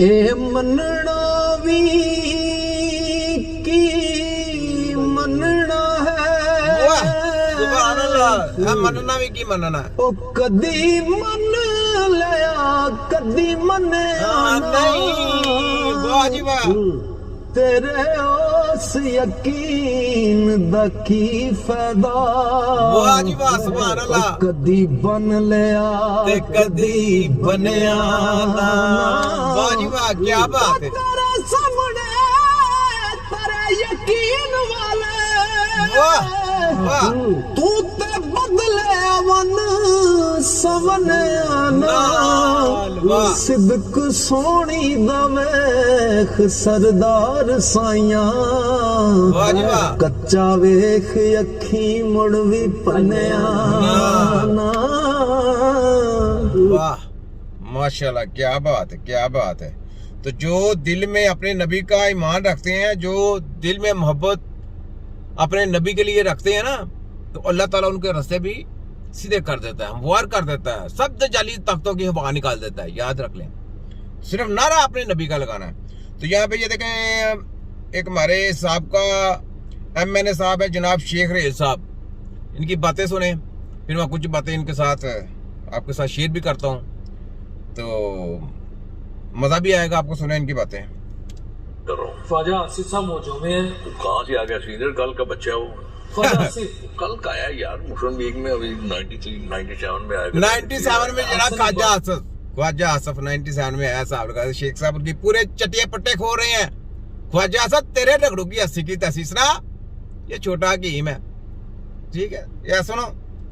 ए मनना भी की मनना वाह, है सुभान अल्लाह। हाँ, मनना भी की मनना। ओ कदी मन लिया कदी मनिया हाँ, नहीं, वाह जी वाह। तेरे उस यकीन दा की फायदा वाह जी वाह, सुभान अल्लाह। कदी बन लिया ते कदी बनया ना। वाह जी वाह, क्या बात है। तेरे सामने तेरे यकीन वाले वाह, वाह। तू ते बदले वन सवन नाल, वाह। सिदक सोनी दा वेख सरदार साइया वाह जी वाह। कच्चा वेख अखी मुड़ भी पन्या ना। वाह, माशाल्लाह, क्या बात है, क्या बात है। तो जो दिल में अपने नबी का ईमान रखते हैं, जो दिल में मोहब्बत अपने नबी के लिए रखते हैं ना, तो अल्लाह ताला उनके रास्ते भी सीधे कर देता है, हमवार कर देता है, सब जाली तख्तों की हवा निकाल देता है। याद रख लें, सिर्फ नारा अपने नबी का लगाना है। तो यहाँ पे ये देखें, एक हमारे साहब का MNA साहब है, जनाब शेख रेज साहब। इनकी बातें सुने, फिर मैं कुछ बातें इनके साथ आपके साथ शेयर भी करता हूँ, तो मजा भी आएगा आपको सुने इनकी बातें। ख्वाजा आसिफ साहब मौजूद में हैं। तो कहाँ से आ गया सीनियर? कल का बच्चा है वो। ख्वाजा आसिफ कल का आया यार, मुस्लिम लीग में अभी 93 97 में आएगा। 97 में जरा ख्वाजा आसफ 97 में आया साहब का। शेख साहब उनकी पूरे चटिया पट्टे खो रहे हैं। ख्वाजा आसफ तेरे रगड़ू की 80 की तहसीस ना, ये छोटा हकीम है, ठीक है। ये सुनो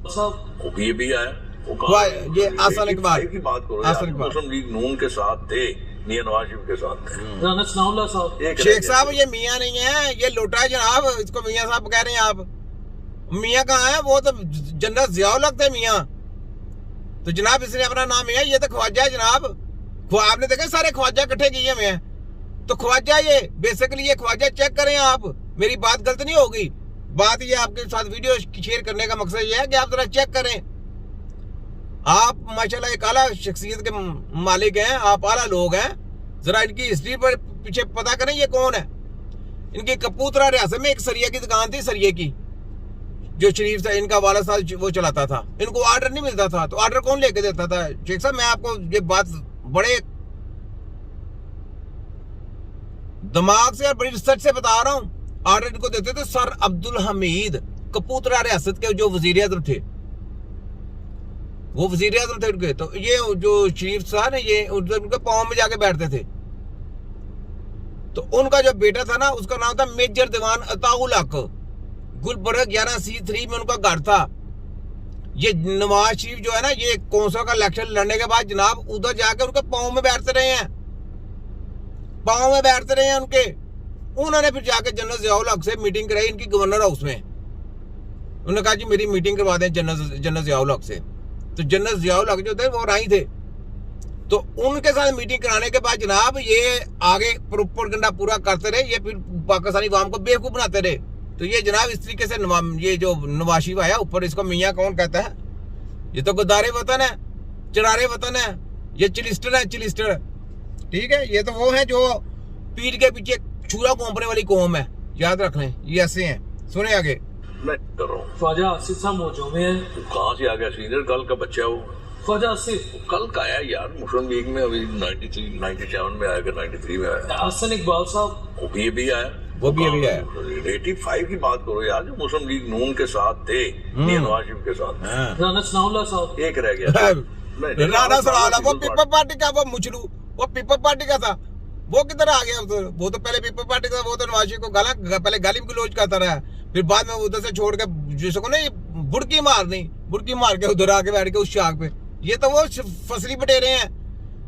साहब वो भी आया। वो वाह, ये आसान इकबाल की बात करो आसान यार, इकबाल। मुस्लिम लीग नून के साथ थे, मियां नवाज शरीफ के साथ थे। राना सनाउल्लाह साहब एक शेख रह गया। साहब ये मियाँ नहीं है, ये लोटा है जनाब, इसको मियाँ साहब कह रहे हैं आप। मियाँ कहाँ है? वो तो जनरल जियाउल हक थे मियाँ, तो जनाब इसने अपना नाम है, ये तो ख्वाजा है जनाब। आपने देखा सारे ख्वाजा इकट्ठे किए हुए हैं, तो ख्वाजा ये बेसिकली ये ख्वाजा चेक करें आप, मेरी बात गलत नहीं होगी। बात ये आपके साथ वीडियो शेयर करने का मकसद ये है कि आप जरा चेक करें। आप माशाल्लाह एक आला शख्सियत के मालिक हैं, आप आला लोग हैं, जरा इनकी हिस्ट्री पर पीछे पता करें ये कौन है। इनकी कपूरथला रियासत में एक सरिया की दुकान थी, सरिये की, जो शरीफ था इनका वाला साहब वो चलाता था। इनको ऑर्डर नहीं मिलता था, तो ऑर्डर कौन लेके देता था? शेख साहब मैं आपको ये बात बड़े दिमाग से और बड़ी रिसर्च से बता रहा हूँ। ऑर्डर इनको देते थे सर अब्दुल हमीद, कपूरथला रियासत के जो वजीर आजम थे, वो वजीर आजम थे उनके। तो ये जो शरीफ साहब है, ये उनके पाँव में जाके बैठते थे। तो उनका जो बेटा था ना, उसका नाम था मेजर दीवान अताउल हक। गुलबर्ग 11C3 में उनका घर था। ये नवाज शरीफ जो है ना, ये कौंसल का इलेक्शन लड़ने के बाद जनाब उधर जाकर उनके पाँव में बैठते रहे हैं, पाँव में बैठते रहे हैं उनके। उन्होंने फिर जाकर जनरल जियाउल हक से मीटिंग कराई इनकी गवर्नर हाउस में। उन्होंने कहा जी मेरी मीटिंग करवा दें जनरल जियाउल हक से। तो जनरल जियाउल हक जो थे वो राही थे, तो उनके साथ मीटिंग कराने के बाद जनाब ये आगे प्रोपेगेंडा पूरा करते रहे, ये फिर पाकिस्तानी अवाम को बेवकूफ बनाते रहे। तो ये जनाब इस तरीके से ये जो नवाज शरीफ आया ऊपर, इसको मियाँ कौन कहता है? ये तो गद्दारे वतन है, चरारे वतन है, ये चिलिस्टर है, चिलिस्टर, ठीक है। ये तो वो है जो पीठ के पीछे छुरा घोंपने वाली कौम है, याद रख लें, ये ऐसे हैं। सुने आगे। मैं कर रहा हूँ। ख्वाजा आसिफ साहब मौजूद में हैं। तो कहाँ से आ गया सीनियर? कल का बच्चा है वो। ख्वाजा आसिफ कल का आया यार, मुस्लिम लीग में अभी 93 97 में आएगा, 93 में आया। हसन इकबाल साहब वो भी आया। वो भी अभी आया। 85 की बात करो यार, जो मुस्लिम लीग नून के साथ थे, मियां नवाज शरीफ के साथ। राना सनाउल्लाह साहब एक रह गया। राणा सराला, वो पीपल पार्टी का, वो मुचलू, वो पीपल पार्टी का था, वो किधर आ गया? वो तो पहले पीपल पार्टी का, वो तो नवाज शरीफ को पहले गाली गलौज करता रहा, फिर बाद में उधर से छोड़ के जिसको ना बुड़की मार के उधर आके बैठ के उस शाख पे। ये तो वो फसली बटेरे हैं,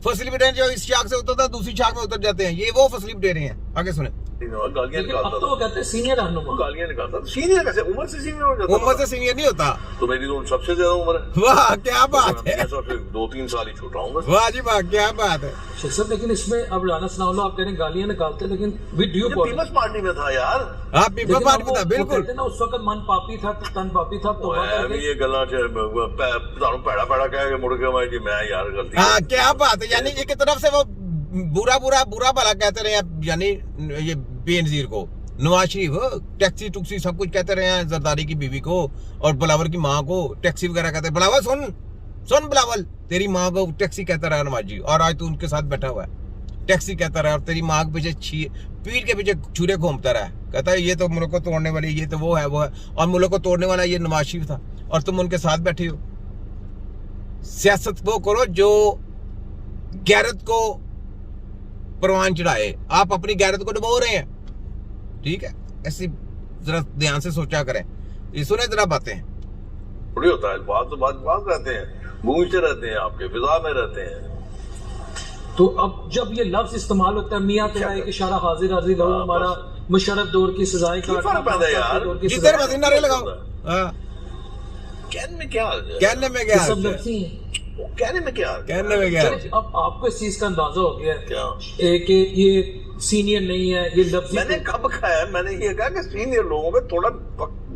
फसली बटेरे जो इस शाख से उतरता दूसरी शाख में उतर जाते हैं, ये वो फसली बटेरे हैं। आगे सुने। गालियां लेकिन अब निकालता तो वो था, कहते हैं सीनियर रहनुमा। गालियां निकालता था। सीनियर कैसे? उम्र से सीनियर हो जाता उम्र था। से सीनियर नहीं होता। तो मेरी तो सबसे ज्यादा उम्र है। वाह क्या बात है, 2-3 साल ही छोटा हूँ बस। वाह जी वाह क्या बात है। शेख साहब लेकिन इसमें अब राना सनाउल्लाह आप कह रहे हैं गालियां निकालते हैं, लेकिन विद ड्यू पीपल्स पार्टी में था यार। हाँ पीपल पार्टी में था, बिल्कुल। ना उस वक्त मन पापी था, तन पापी था, तो ये गल्ला भैड़ा कह के मुड़ के मैं जी मैं यार गलती। हाँ क्या बात है, यानी एक तरफ से वो बुरा बुरा बुरा भला कहते रहे हैं, यानी ये बेनजीर को, नवाज शरीफ टैक्सी टुक्सी सब कुछ कहते रहे हैं जरदारी की बीवी को और बिलावल की माँ को टैक्सी वगैरह कहते हैं। बिलावल सुन बिलावल, तेरी माँ को टैक्सी कहता रहा नवाज जी, और आज तू उनके साथ बैठा हुआ है, टैक्सी कहता रहा, और तेरी माँ के पीछे पीठ के पीछे छुरे घूमता रहा, कहता है ये तो मुल्क को तोड़ने वाली, ये तो वो है, और मुल्क को तोड़ने वाला ये नवाज शरीफ था, और तुम उनके साथ बैठे हो। सियासत वो करो जो गैरत को परवान चढ़ाए, आप अपनी गैरत को डुबो रहे हैं, ठीक है? ऐसी जरा ध्यान से सोचा करें, ये सुने जरा बातें। थोड़ी होता है, बात तो बात रहते हैं, गूंजते रहते हैं, आपके फिजा में रहते हैं। तो अब जब ये लफ्ज इस्तेमाल होता है, मियाँ तेरा एक इशारा हाजिर हाजिर लो, हमारा मुशर्रफ दौर की सजाएं क्या फर्क पैदा है यार? जिधर मर्जी नारे लगाओ, हाँ, कहने में क्या कहने में क्या, सब लफ्जी हैं। कहने में क्या कहने में क्या। चलिए, अब आपको इस चीज का अंदाजा हो गया है क्या? कि ये सीनियर नहीं है, ये लफ्जी मैंने कब कहा है? मैंने ये कहा कि सीनियर लोगों में थोड़ा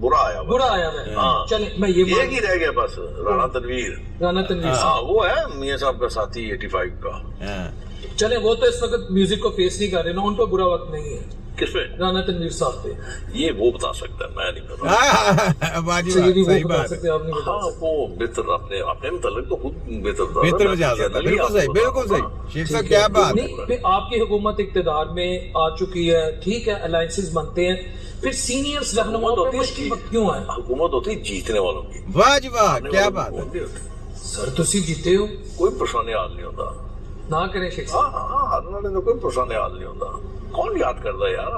बुरा आया, बुरा आया है। हाँ। चले मैं ये एक ही रह गया बस, राणा तनवीर। राना तनवीर हाँ, साहब, वो है मियाँ साहब का साथी 85 का। हाँ। चले वो तो इस वक्त म्यूजिक को फेस नहीं कर रहे ना, उन पर बुरा वक्त नहीं है किस पे? राना तनवीर साहब पे। ये वो बता सकता है, मैं नहीं बता। बाजी चलिए, भी बात, वो सही बता बात, सकते हैं, आप नहीं बता हाँ, वो बेहतर अपने मतलब तो खुद बेहतर बजा सकता है, बिल्कुल सही, बिल्कुल सही। शेख साहब क्या बात है। नहीं, फिर आपकी हुकूमत इक़्तिदार में आ चुकी है, ठीक है, अलायंसेस बनते हैं, फिर सीनियर्स रहनुमाओं पे मुश्किल वक्त क्यों है? हुकूमत होती है जीतने वालों की। वाह जी वाह, क्या बात है। सर तुसी जीते हो, कोई परेशानी हाल नहीं होता। ना करें शेख साहब। हाँ हाँ, हारने वाले को कोई परेशानी हाल नहीं होता। कौन याद करता है यार?